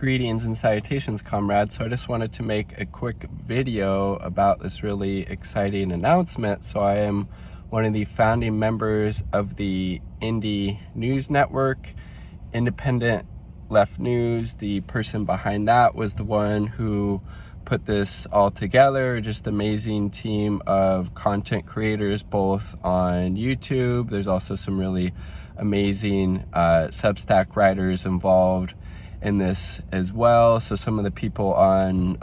Greetings and salutations, comrades. So I just wanted to make a quick video about this really exciting announcement. So I am one of the founding members of the Indie News Network, Independent Left News. The person behind that was the one who put this all together. Just amazing team of content creators, both on YouTube. There's also some really amazing Substack writers involved in this as well. So some of the people on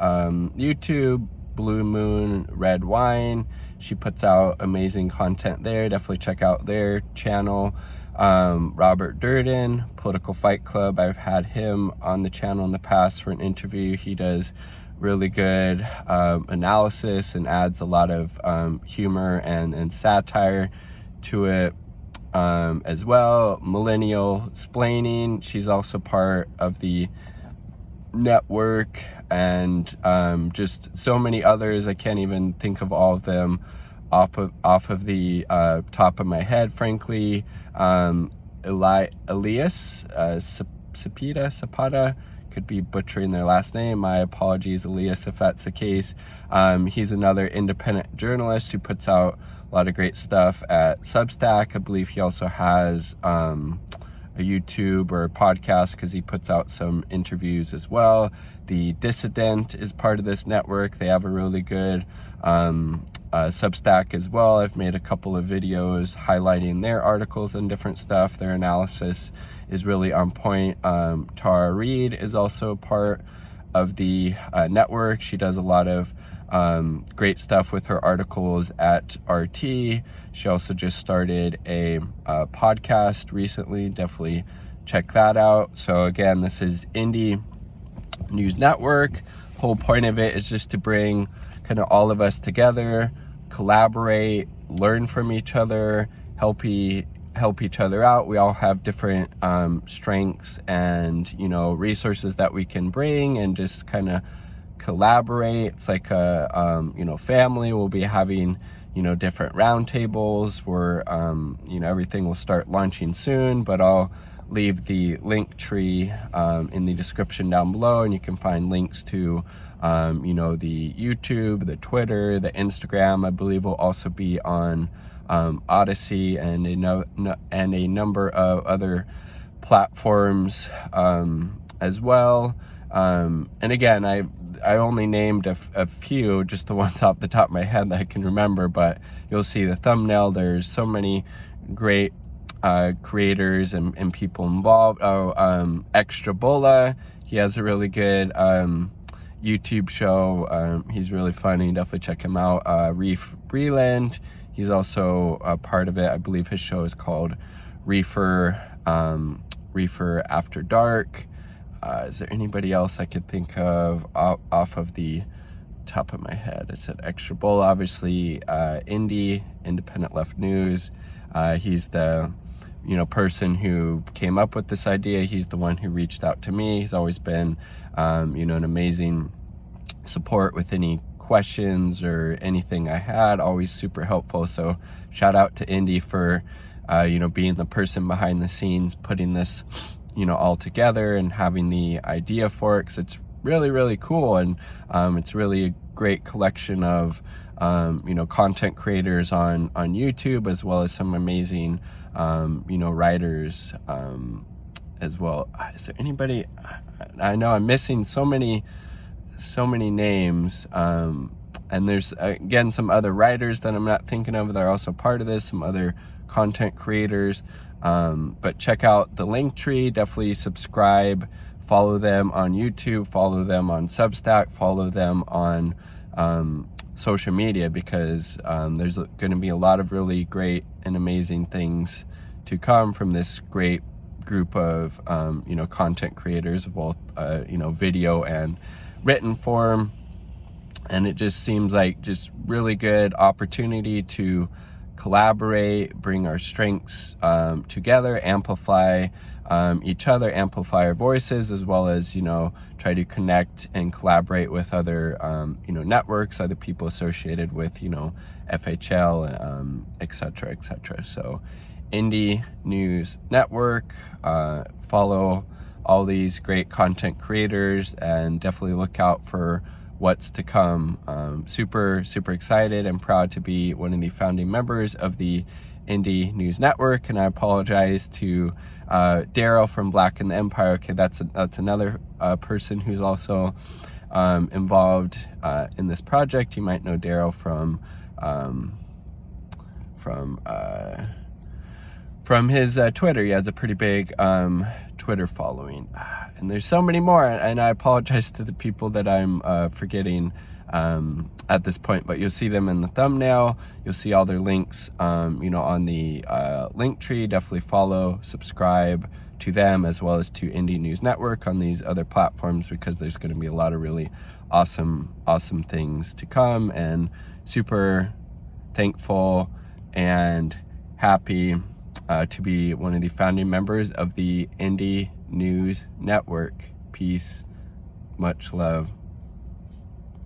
YouTube, Blue Moon Red Wine, she puts out amazing content there. Definitely check out their channel. Robert Durden, Political Fight Club, I've had him on the channel in the past for an interview. He does really good analysis and adds a lot of humor and satire to it. As well, Millennial Splaining, she's also part of the network, and just so many others. I can't even think of all of them off of the top of my head, frankly. Elias Zapata, could be butchering their last name. My apologies, Elias, if that's the case. He's another independent journalist who puts out a lot of great stuff at Substack. I believe he also has a YouTube or a podcast because he puts out some interviews as well. The Dissident is part of this network. They have a really good Substack as well. I've made a couple of videos highlighting their articles and different stuff. Their analysis is really on point. Tara Reid is also part of the network. She does a lot of great stuff with her articles at RT. She also just started a podcast recently. Definitely check that out. So again, this is Indie News Network. Whole point of it is just to bring kind of all of us together, collaborate, learn from each other, help each other out. We all have different strengths and resources that we can bring, and just kind of collaborate. It's like a family. We'll be having different roundtables where everything will start launching soon, but I'll leave the link tree in the description down below, and you can find links to the YouTube, the Twitter, the Instagram. I believe will also be on Odyssey and a number of other platforms as well. And again, I only named a few, just the ones off the top of my head that I can remember, but you'll see the thumbnail. There's so many great creators and people involved. Extra Bola, he has a really good YouTube show. He's really funny. Definitely check him out. Reef Breland, he's also a part of it. I believe his show is called Reefer After Dark. Is there anybody else I could think of off of the top of my head? I said Extra Bowl, obviously. Independent Left News. He's the person who came up with this idea. He's the one who reached out to me. He's always been an amazing support with any questions or anything I had. Always super helpful. So shout out to Indy for being the person behind the scenes, putting this all together and having the idea for it, because it's really, really cool. And it's really a great collection of content creators on YouTube, as well as some amazing writers as well. Is there anybody? I know I'm missing so many names, and there's again some other writers that I'm not thinking of that are also part of this, some other content creators. But check out the link tree. Definitely subscribe, follow them on YouTube, follow them on Substack, follow them on social media, because there's going to be a lot of really great and amazing things to come from this great group of content creators, both video and written form. And it just seems like just really good opportunity to collaborate, bring our strengths together, amplify each other, amplify our voices, as well as try to connect and collaborate with other networks, other people associated with FHL, etc. So Indie News Network, follow all these great content creators, and definitely look out for what's to come. Super excited and proud to be one of the founding members of the Indie News Network, and I apologize to Daryl from Black in the Empire. Okay, that's another person who's also involved in this project. You might know Daryl from his Twitter. He has a pretty big Twitter following, and there's so many more, and I apologize to the people that I'm forgetting at this point, but you'll see them in the thumbnail. You'll see all their links on the link tree. Definitely follow, subscribe to them, as well as to Indie News Network on these other platforms, because there's going to be a lot of really awesome things to come, and super thankful and happy to be one of the founding members of the Indie News Network. Peace, much love.